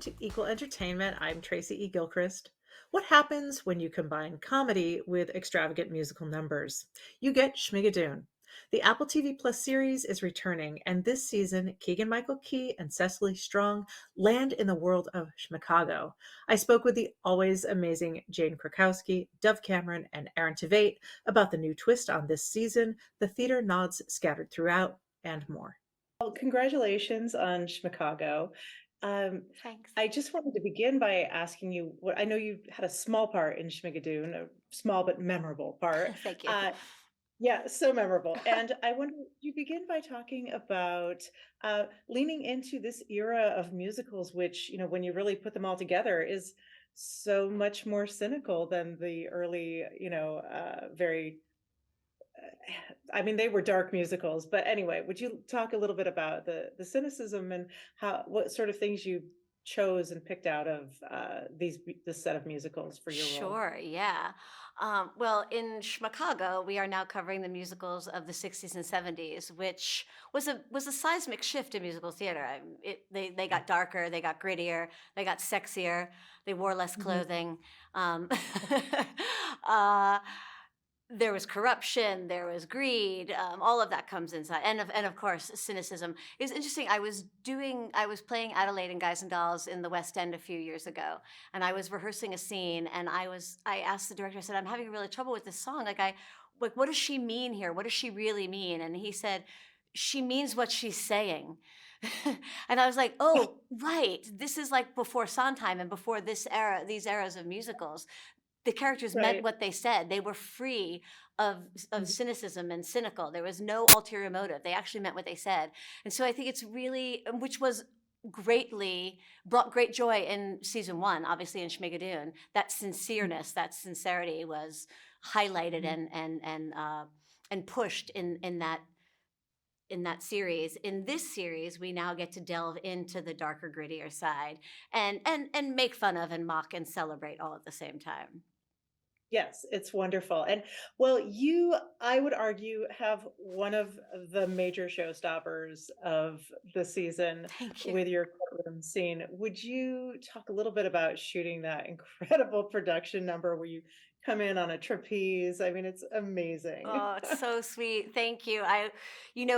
to Equal Entertainment. I'm Tracy E. Gilchrist. What happens when you combine comedy with extravagant musical numbers? You get Schmigadoon. The Apple TV Plus series is returning, and this season, Keegan-Michael Key and Cecily Strong land in the world of Schmicago. I spoke with the always amazing Jane Krakowski, Cameron, and Aaron Tveit about the new twist on this season, the theater nods scattered throughout, and more. Well, congratulations on Schmicago. Um, Thanks. I just wanted to begin by asking you what I know you had a small part in Schmigadoon, a small but memorable part. Thank you. Uh, yeah, so memorable. And I wonder, you begin by talking about leaning into this era of musicals, which, when you really put them all together, is so much more cynical than the early, very I mean, they were dark musicals, but anyway, would you talk a little bit about the cynicism and what sort of things you chose and picked out of this set of musicals for your role? Sure, yeah. Well, in Schmicago, we are now covering the musicals of the 60s and 70s, which was a seismic shift in musical theater. They got darker, they got grittier, they got sexier, they wore less Mhm. clothing. Um, uh, there was corruption, there was greed, all of that comes inside, and of course cynicism. It's interesting. I was playing Adelaide and Guys and Dolls in the West End a few years ago, and I was rehearsing a scene, and I asked the director. I said, "I'm having really trouble with this song. Like, what does she mean here? What does she really mean?" And he said, "She means what she's saying." And I was like, "Oh, right. This is like before Sondheim and before these eras of musicals. The characters meant Right. what they said. They were free of Mhm. cynicism and cynical. There was no ulterior motive. They actually meant what they said. And so I think it's really, which was greatly brought great joy in season one, obviously in Schmigadoon. That sincereness, that sincerity was highlighted Mhm. and pushed in that series. In this series, we now get to delve into the darker, grittier side and make fun of and mock and celebrate all at the same time. Yes, it's wonderful. And well, you, I would argue, have one of the major showstoppers of the season Thank you. with your courtroom scene. Would you talk a little bit about shooting that incredible production number where you come in on a trapeze? I mean, it's amazing. Oh, it's so sweet. Thank you.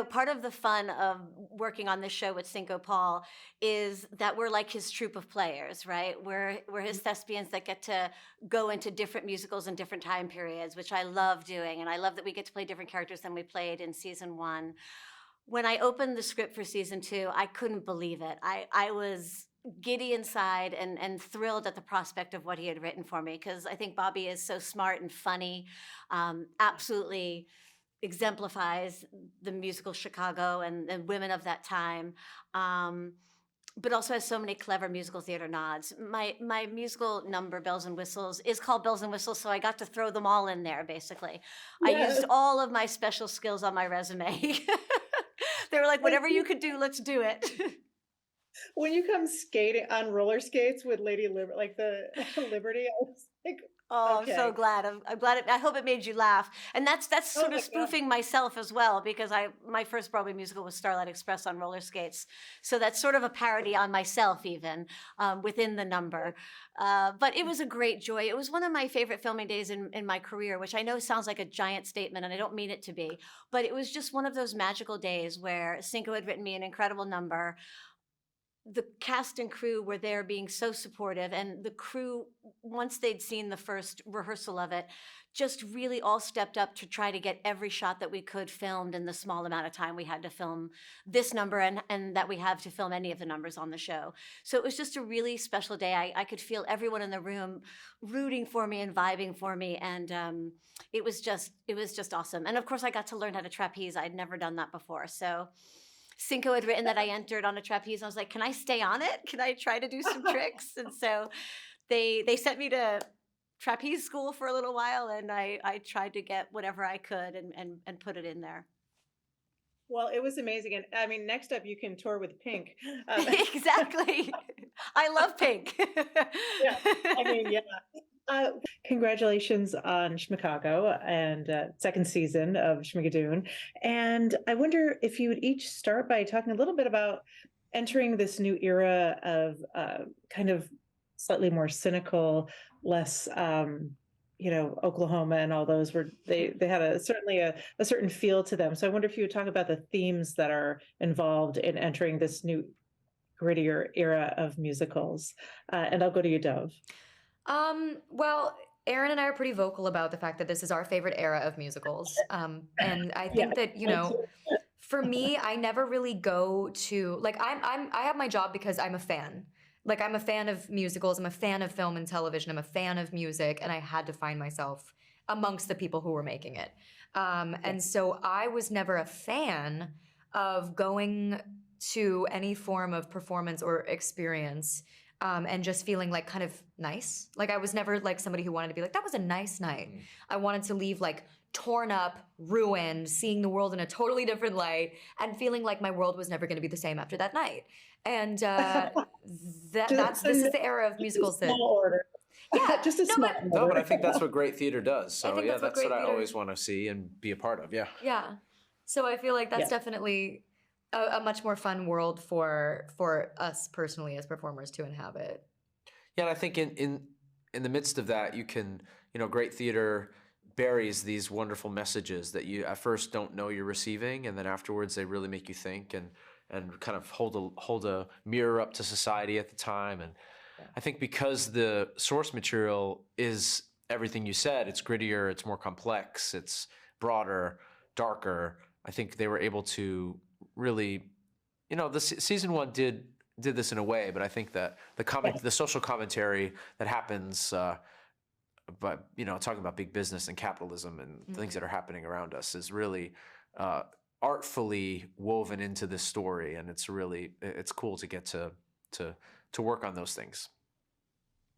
Part of the fun of working on this show with Cinco Paul is that we're like his troupe of players, right? We're his thespians that get to go into different musicals in different time periods, which I love doing. And I love that we get to play different characters than we played in season one. When I opened the script for season two, I couldn't believe it. I was giddy inside and thrilled at the prospect of what he had written for me because I think Bobbie is so smart and funny, absolutely exemplifies the musical Chicago and women of that time. But also has so many clever musical theater nods. My musical number, Bells and Whistles, is called Bells and Whistles, so I got to throw them all in there, basically. I Yes. used all of my special skills on my resume. They were like, When "Whatever you could do, let's do it." when you come skating on roller skates with Lady Liberty, like the Liberty, I was like, Oh, I'm so okay. glad. I'm glad I hope it made you laugh. And that's Oh sort of my God. spoofing myself as well because I my first Broadway musical was Starlight Express on roller skates. So that's sort of a parody on myself even, within the number. But it was a great joy. It was one of my favorite filming days in my career, which I know sounds like a giant statement and I don't mean it to be, but it was just one of those magical days where Cinco had written me an incredible number. The cast and crew were there being so supportive, and the crew, once they'd seen the first rehearsal of it, just really all stepped up to try to get every shot that we could filmed in the small amount of time we had to film this number and that we have to film any of the numbers on the show. So it was just a really special day. I could feel everyone in the room rooting for me and vibing for me, and it was just awesome. And of course, I got to learn how to trapeze. I'd never done that before, so Cinco had written that I entered on a trapeze. I was like, "Can I stay on it? Can I try to do some tricks?" And so they sent me to trapeze school for a little while, and I tried to get whatever I could and put it in there. Well, it was amazing. And I mean, next up, you can tour with Pink. Exactly. I love pink. Yeah, I mean, yeah. Uh, Congratulations on Schmicago and second season of Schmigadoon. And I wonder if you would each start by talking a little bit about entering this new era of kind of slightly more cynical, less, Oklahoma and all those were they had certainly a certain feel to them. So I wonder if you would talk about the themes that are involved in entering this new grittier era of musicals. And I'll go to you, Dove. Well, Aaron and I are pretty vocal about the fact that this is our favorite era of musicals. And I Yeah, think that, mine too. for me, I never really go to like I have my job because I'm a fan. Like I'm a fan of musicals, I'm a fan of film and television, I'm a fan of music, and I had to find myself amongst the people who were making it. And so I was never a fan of going to any form of performance or experience and just feeling like kind of nice. Like I was never like somebody who wanted to be like, that was a nice night. I wanted to leave like torn up, ruined, seeing the world in a totally different light, and feeling like my world was never going to be the same after that night. And this is the era of musicals that Small order. yeah Just a no small but No, but order. I think that's what great theater does. I So think yeah, that's what that's what great I theater always want to see and be a part of. Yeah. yeah. So I feel like that's Yeah. definitely a much more fun world for us personally as performers to inhabit. Yeah, and I think in the midst of that, you can, great theater buries these wonderful messages that you at first don't know you're receiving, and then afterwards they really make you think and kind of hold a mirror up to society at the time. And I think because the source material is everything you said, it's grittier, it's more complex, it's broader, darker. I think they were able to really, season one did this in a way, but I think that the social commentary that happens, but talking about big business and capitalism and things that are happening around us is really artfully woven into this story, and it's cool to get to work on those things.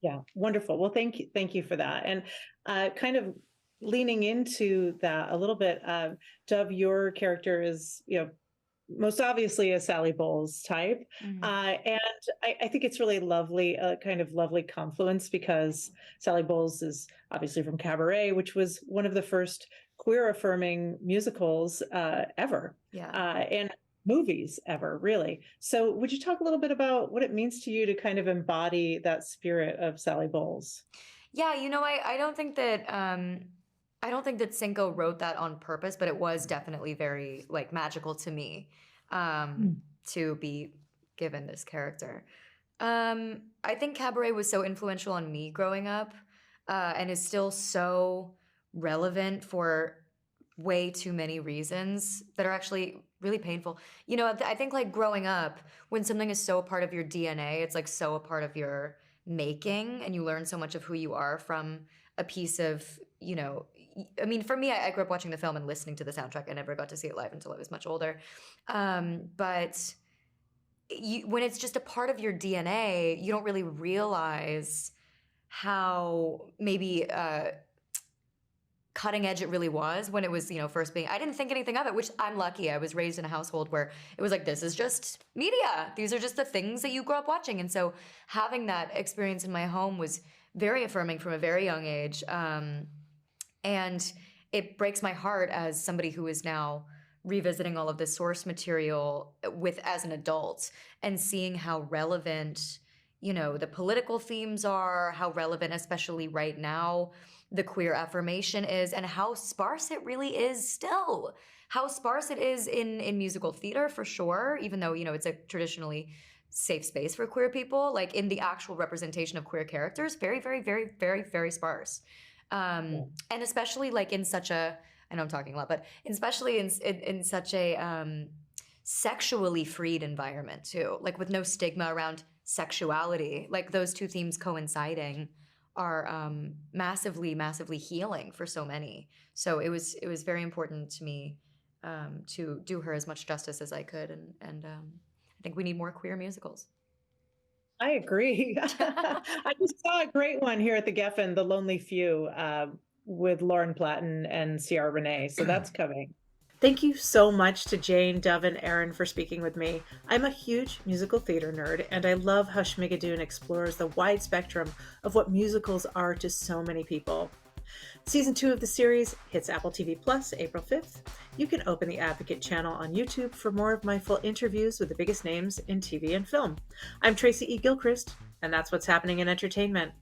Yeah, wonderful. Well, thank you for that. And kind of leaning into that a little bit, Dove, your character is, most obviously a Sally Bowles type. And I think it's really lovely, a kind of lovely confluence, because Sally Bowles is obviously from Cabaret, which was one of the first queer affirming musicals ever. Yeah. And movies ever, really. So would you talk a little bit about what it means to you to kind of embody that spirit of Sally Bowles? Yeah, I don't think that Cinco wrote that on purpose, but it was definitely very like magical to me to be given this character. I think Cabaret was so influential on me growing up and is still so relevant for way too many reasons that are actually really painful. I think like growing up, when something is so a part of your DNA, it's like so a part of your making, and you learn so much of who you are from a piece of, for me, I grew up watching the film and listening to the soundtrack. I never got to see it live until I was much older. But when it's just a part of your DNA, you don't really realize how maybe cutting edge it really was when it was, first being. I didn't think anything of it, which I'm lucky. I was raised in a household where it was like, this is just media. These are just the things that you grow up watching. And so having that experience in my home was very affirming from a very young age. And it breaks my heart as somebody who is now revisiting all of this source material as an adult and seeing how relevant, the political themes are, how relevant, especially right now, the queer affirmation is, and how sparse it really is still. How sparse it is in musical theater, for sure, even though, it's a traditionally safe space for queer people. Like in the actual representation of queer characters, very, very, very, very, very sparse. And especially like in such a, I know I'm talking a lot, but especially in such a sexually freed environment too, like with no stigma around sexuality, like those two themes coinciding are massively, massively healing for so many. So it was very important to me to do her as much justice as I could, and I think we need more queer musicals. I agree. I just saw a great one here at the Geffen, The Lonely Few, with Lauren Platten and Ciara Renee. So that's coming. Thank you so much to Jane, Dove, and Aaron for speaking with me. I'm a huge musical theater nerd, and I love how Schmigadoon explores the wide spectrum of what musicals are to so many people. Season 2 of the series hits Apple TV Plus April 5th. You can open the Advocate channel on YouTube for more of my full interviews with the biggest names in TV and film. I'm Tracy E. Gilchrist, and that's what's happening in entertainment.